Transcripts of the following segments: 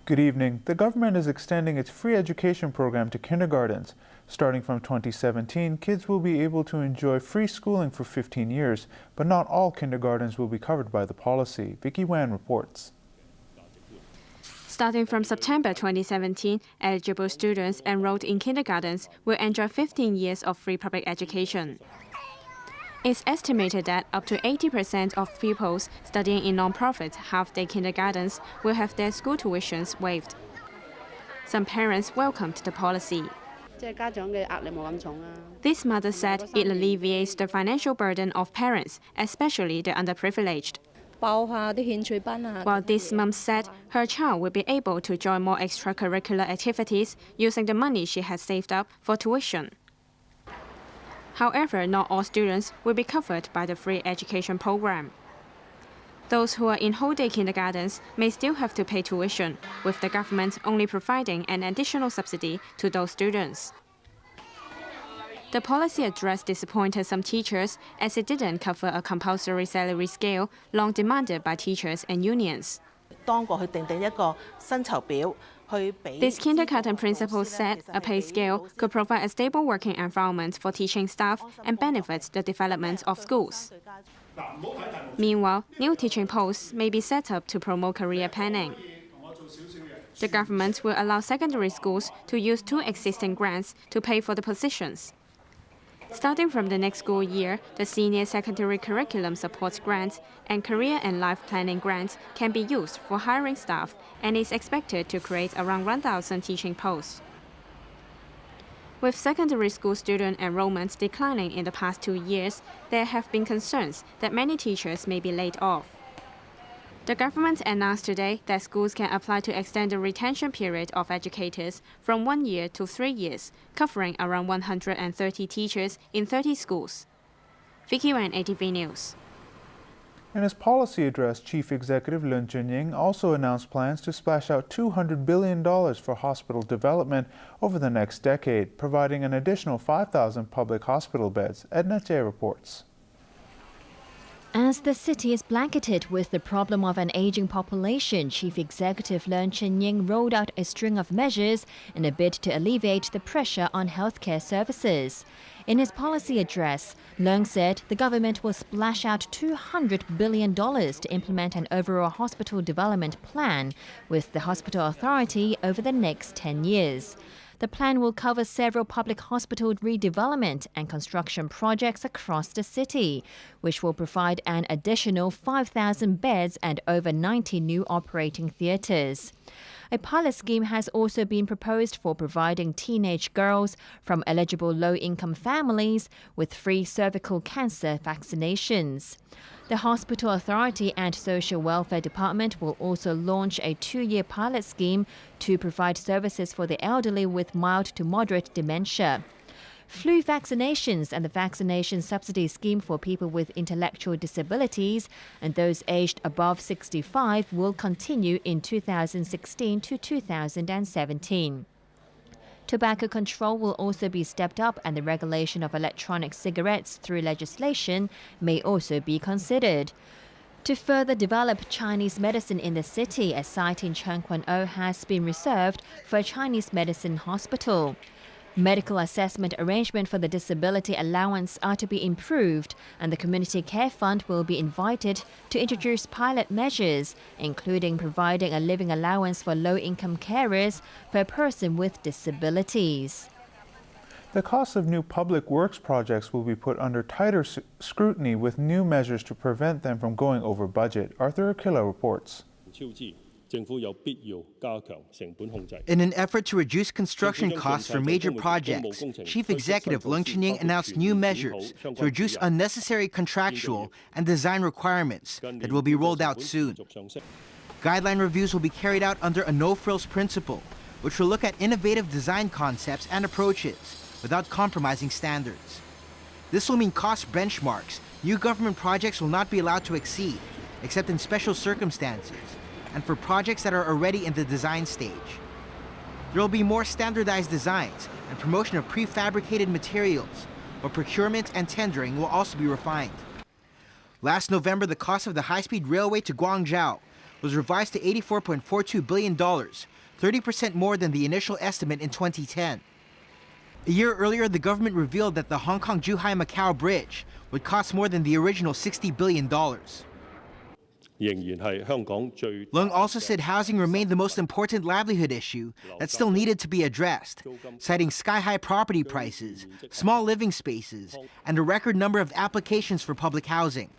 Good evening. The government is extending its free education program to kindergartens. Starting from 2017, kids will be able to enjoy free schooling for 15 years, but not all kindergartens will be covered by the policy. Vicky Wan reports. Starting from September 2017, eligible students enrolled in kindergartens will enjoy 15 years of free public education. It's estimated that up to 80% of pupils studying in non-profit half-day kindergartens will have their school tuitions waived. Some parents welcomed the policy. This mother said it alleviates the financial burden of parents, especially the underprivileged. While this mom said her child will be able to join more extracurricular activities using the money she has saved up for tuition. However, not all students will be covered by the free education program. Those who are in whole-day kindergartens may still have to pay tuition, with the government only providing an additional subsidy to those students. The policy address disappointed some teachers as it didn't cover a compulsory salary scale long demanded by teachers and unions. This kindergarten principal said a pay scale could provide a stable working environment for teaching staff and benefit the development of schools. Meanwhile, new teaching posts may be set up to promote career planning. The government will allow secondary schools to use 2 existing grants to pay for the positions. Starting from the next school year, the Senior Secondary Curriculum Support Grant and Career and Life Planning Grant can be used for hiring staff and is expected to create around 1,000 teaching posts. With secondary school student enrollment declining in the past 2 years, there have been concerns that many teachers may be laid off. The government announced today that schools can apply to extend the retention period of educators from 1 year to 3 years, covering around 130 teachers in 30 schools. Vicky Wan, ATV News. In his policy address, Chief Executive Leung Chun-ying also announced plans to splash out $200 billion for hospital development over the next decade, providing an additional 5,000 public hospital beds. Edna Jay reports. As the city is blanketed with the problem of an aging population, Chief Executive Leung Chun-ying rolled out a string of measures in a bid to alleviate the pressure on healthcare services. In his policy address, Leung said the government will splash out $200 billion to implement an overall hospital development plan with the hospital authority over the next 10 years. The plan will cover several public hospital redevelopment and construction projects across the city, which will provide an additional 5,000 beds and over 90 new operating theatres. A pilot scheme has also been proposed for providing teenage girls from eligible low-income families with free cervical cancer vaccinations. The Hospital Authority and Social Welfare Department will also launch a 2-year pilot scheme to provide services for the elderly with mild to moderate dementia. Flu vaccinations and the vaccination subsidy scheme for people with intellectual disabilities and those aged above 65 will continue in 2016 to 2017. Tobacco control will also be stepped up, and the regulation of electronic cigarettes through legislation may also be considered. To further develop Chinese medicine in the city, a site in Cheung Kwan O has been reserved for a Chinese medicine hospital. Medical assessment arrangements for the disability allowance are to be improved, and the Community Care Fund will be invited to introduce pilot measures, including providing a living allowance for low-income carers for a person with disabilities. The cost of new public works projects will be put under tighter scrutiny with new measures to prevent them from going over budget. Arthur Aquila reports. In an effort to reduce construction costs for major projects, Chief Executive Leung Chun-ying announced new measures to reduce unnecessary contractual and design requirements that will be rolled out soon. Guideline reviews will be carried out under a no-frills principle, which will look at innovative design concepts and approaches without compromising standards. This will mean cost benchmarks new government projects will not be allowed to exceed, except in special circumstances, and for projects that are already in the design stage. There will be more standardized designs and promotion of prefabricated materials, but procurement and tendering will also be refined. Last November, the cost of the high-speed railway to Guangzhou was revised to $84.42 billion, 30% more than the initial estimate in 2010. A year earlier, the government revealed that the Hong Kong-Zhuhai-Macau Bridge would cost more than the original $60 billion. Leung also said housing remained the most important livelihood issue that still needed to be addressed, citing sky-high property prices, small living spaces, and a record number of applications for public housing.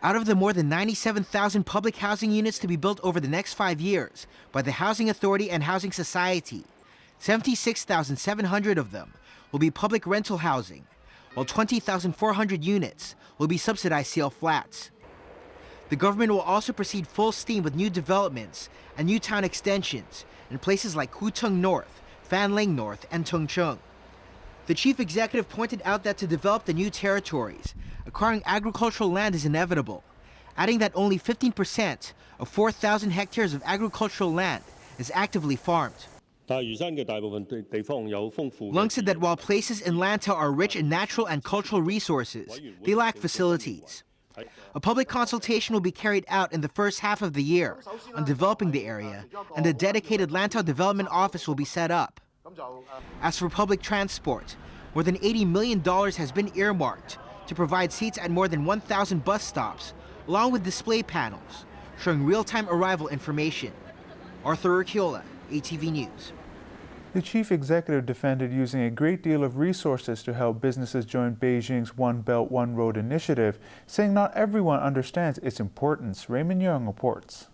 Out of the more than 97,000 public housing units to be built over the next 5 years by the Housing Authority and Housing Society, 76,700 of them will be public rental housing, while 20,400 units will be subsidized CL flats. The government will also proceed full steam with new developments and new town extensions in places like Kutung North, Fanling North, and Tung Chung. The chief executive pointed out that to develop the new territories, acquiring agricultural land is inevitable, adding that only 15% of 4,000 hectares of agricultural land is actively farmed. Leung said that while places in Lantau are rich in natural and cultural resources, they lack facilities. A public consultation will be carried out in the first half of the year on developing the area, and a dedicated Lantau Development Office will be set up. As for public transport, more than $80 million has been earmarked to provide seats at more than 1,000 bus stops, along with display panels showing real-time arrival information. Arthur Urquiola, ATV News. The chief executive defended using a great deal of resources to help businesses join Beijing's One Belt, One Road initiative, saying not everyone understands its importance. Raymond Young reports.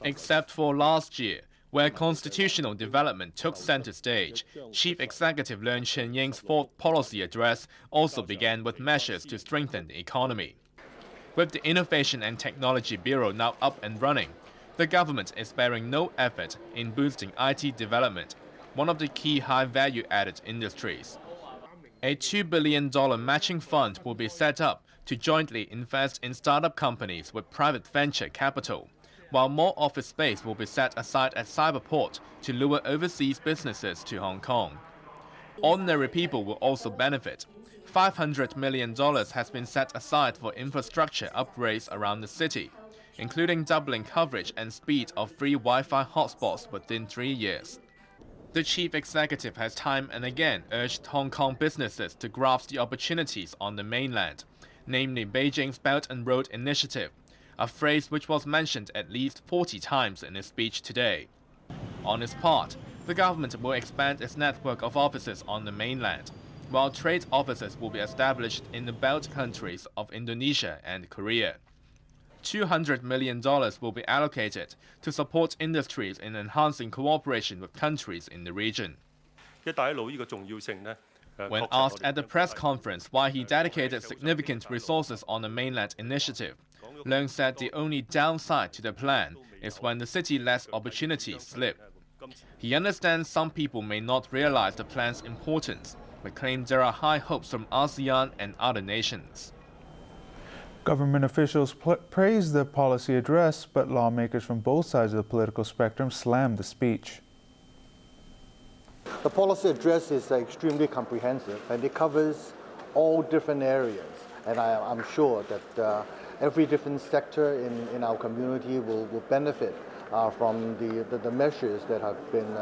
Except for last year, where constitutional development took center stage, Chief Executive Leung Chun-ying's fourth policy address also began with measures to strengthen the economy. With the Innovation and Technology Bureau now up and running, the government is sparing no effort in boosting IT development, one of the key high-value-added industries. A $2 billion matching fund will be set up to jointly invest in startup companies with private venture capital, while more office space will be set aside at Cyberport to lure overseas businesses to Hong Kong. Ordinary people will also benefit. $500 million has been set aside for infrastructure upgrades around the city, including doubling coverage and speed of free Wi-Fi hotspots within 3 years. The chief executive has time and again urged Hong Kong businesses to grasp the opportunities on the mainland, namely Beijing's Belt and Road Initiative, a phrase which was mentioned at least 40 times in his speech today. On its part, the government will expand its network of offices on the mainland, while trade offices will be established in the Belt countries of Indonesia and Korea. $200 million will be allocated to support industries in enhancing cooperation with countries in the region. When asked at the press conference why he dedicated significant resources on the mainland initiative, Leung said the only downside to the plan is when the city lets opportunities slip. He understands some people may not realize the plan's importance, but claimed there are high hopes from ASEAN and other nations. Government officials praised the policy address, but lawmakers from both sides of the political spectrum slammed the speech. The policy address is extremely comprehensive, and it covers all different areas. And I'm sure that every different sector in our community will benefit from the measures that have been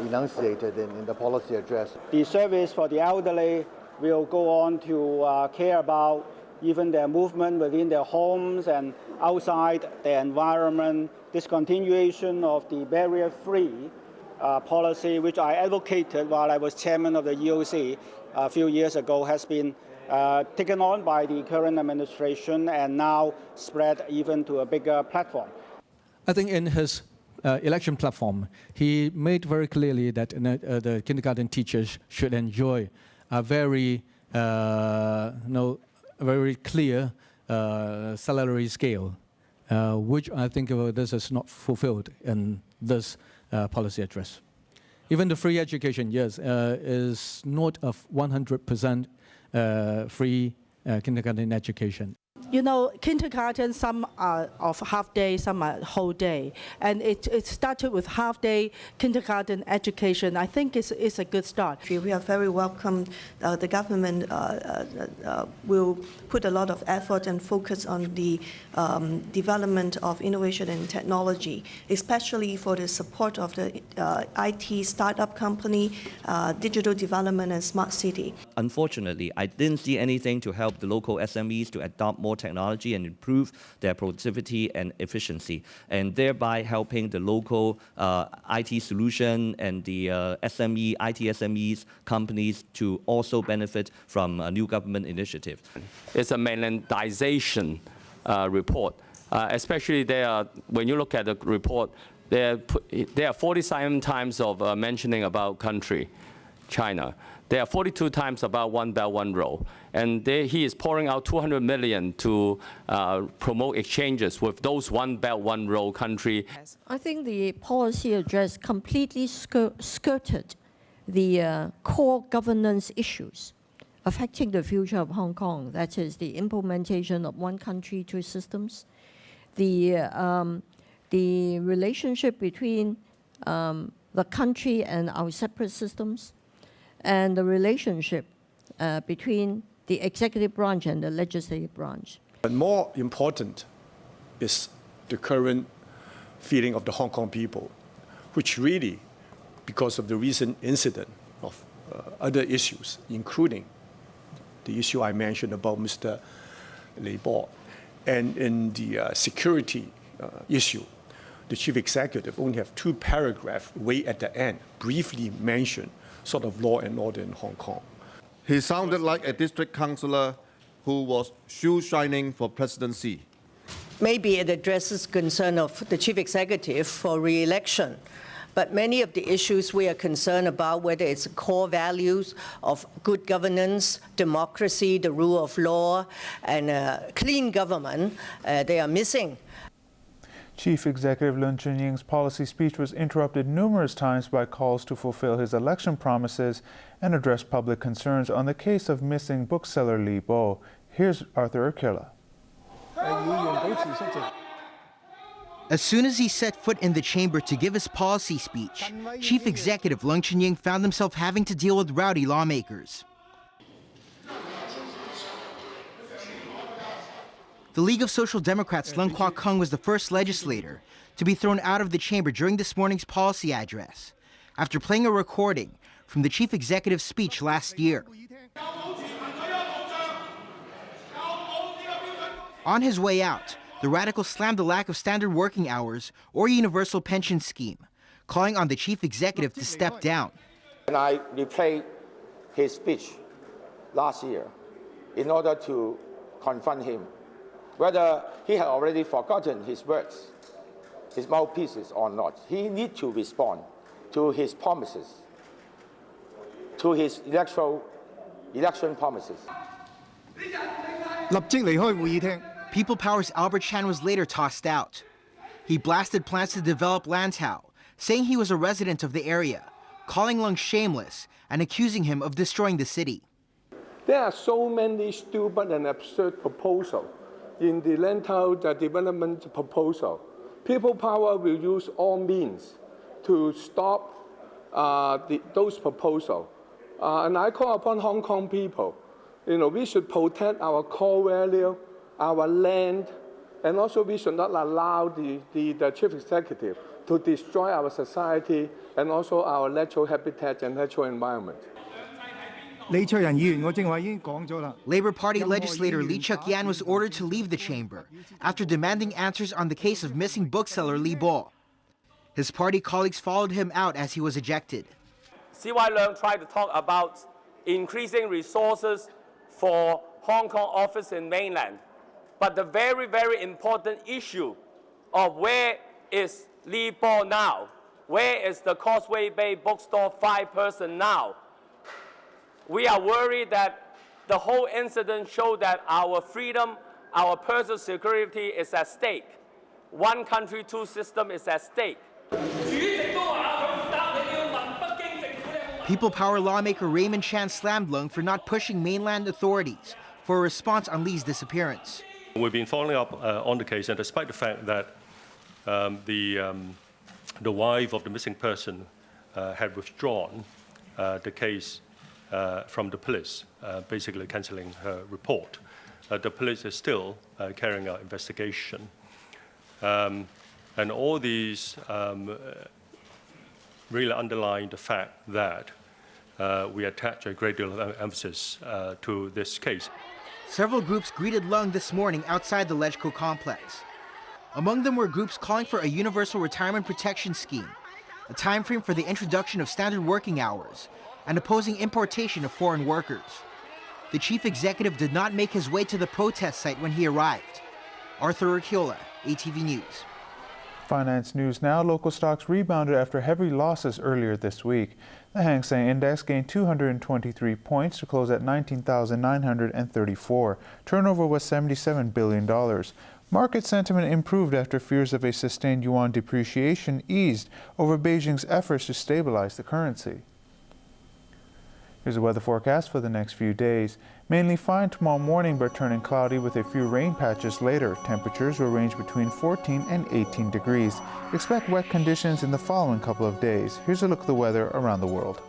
enunciated in the policy address. The service for the elderly will go on to care about even their movement within their homes and outside the environment. Discontinuation of the barrier-free policy, which I advocated while I was chairman of the EOC a few years ago, has been taken on by the current administration and now spread even to a bigger platform. I think in his election platform, he made very clearly that the kindergarten teachers should enjoy a very very clear salary scale, which I think this is not fulfilled in this policy address. Even the free education, yes, is not a 100% free kindergarten education. You know, kindergarten, some are of half day, some are whole day. And it started with half day kindergarten education. I think it's a good start. We are very welcome. The government will put a lot of effort and focus on the development of innovation and technology, especially for the support of the IT startup company, digital development and smart city. Unfortunately, I didn't see anything to help the local SMEs to adopt more technology and improve their productivity and efficiency, and thereby helping the local IT solution and the IT SMEs companies to also benefit from a new government initiative. It's a mainlandization report, especially when you look at the report, there are 47 times of mentioning about country, China. There are 42 times about One Belt, One Road. And he is pouring out $200 million to promote exchanges with those One Belt, One Road country. I think the policy address completely skirted the core governance issues affecting the future of Hong Kong. That is the implementation of one country, two systems, the relationship between the country and our separate systems, and the relationship between the executive branch and the legislative branch. But more important is the current feeling of the Hong Kong people, which really, because of the recent incident of other issues, including the issue I mentioned about Mr. Li Bo, and in the security issue, the chief executive only have 2 paragraphs way at the end, briefly mention sort of law and order in Hong Kong. He sounded like a district councillor who was shoe shining for presidency. Maybe it addresses concern of the chief executive for re-election, but many of the issues we are concerned about, whether it's core values of good governance, democracy, the rule of law, and clean government, they are missing. Chief Executive Leung Chun-ying's policy speech was interrupted numerous times by calls to fulfill his election promises and address public concerns on the case of missing bookseller Li Bo. Here's Arthur Akilla. As soon as he set foot in the chamber to give his policy speech, Chief Executive Leung Chun-ying found himself having to deal with rowdy lawmakers. The League of Social Democrats' Leung Kwok Kung was the first legislator to be thrown out of the chamber during this morning's policy address, after playing a recording from the chief executive's speech last year. On his way out, the radical slammed the lack of standard working hours or universal pension scheme, calling on the chief executive to step down. And I replayed his speech last year in order to confront him, whether he had already forgotten his words, his mouthpieces or not. He needs to respond to his promises, to his election promises. People Power's Albert Chan was later tossed out. He blasted plans to develop Lantau, saying he was a resident of the area, calling Leung shameless and accusing him of destroying the city. There are so many stupid and absurd proposals in the Lantau development proposal. People Power will use all means to stop those proposals. And I call upon Hong Kong people, we should protect our core value, our land, and also we should not allow the chief executive to destroy our society and also our natural habitat and natural environment. Labour Party legislator Lee Cheuk-yan was ordered to leave the chamber after demanding answers on the case of missing bookseller Li Bo. His party colleagues followed him out as he was ejected. C.Y. Leung tried to talk about increasing resources for Hong Kong office in mainland. But the very, very important issue of where is Li Bo now? Where is the Causeway Bay bookstore 5-person now? We are worried that the whole incident showed that our freedom, our personal security is at stake. One country, two system is at stake. People Power lawmaker Raymond Chan slammed Leung for not pushing mainland authorities for a response on Lee's disappearance. We've been following up on the case, and despite the fact that the wife of the missing person had withdrawn the case from the police, basically cancelling her report, the police is still carrying out investigation. And all these really underline the fact that we attach a great deal of emphasis to this case. Several groups greeted Leung this morning outside the LegCo complex. Among them were groups calling for a universal retirement protection scheme, a time frame for the introduction of standard working hours, and opposing importation of foreign workers. The chief executive did not make his way to the protest site when he arrived. Arthur Urquiola, ATV News. Finance news now. Local stocks rebounded after heavy losses earlier this week. The Hang Seng Index gained 223 points to close at 19,934. Turnover was $77 billion. Market sentiment improved after fears of a sustained yuan depreciation eased over Beijing's efforts to stabilize the currency. Here's a weather forecast for the next few days. Mainly fine tomorrow morning, but turning cloudy with a few rain patches later. Temperatures will range between 14 and 18 degrees. Expect wet conditions in the following couple of days. Here's a look at the weather around the world.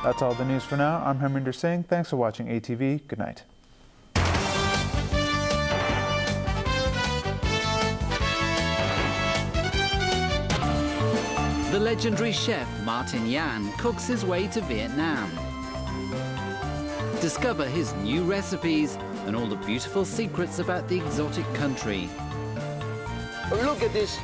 That's all the news for now. I'm Harminder Singh. Thanks for watching ATV. Good night. The legendary chef Martin Yan cooks his way to Vietnam. Discover his new recipes and all the beautiful secrets about the exotic country. Look at this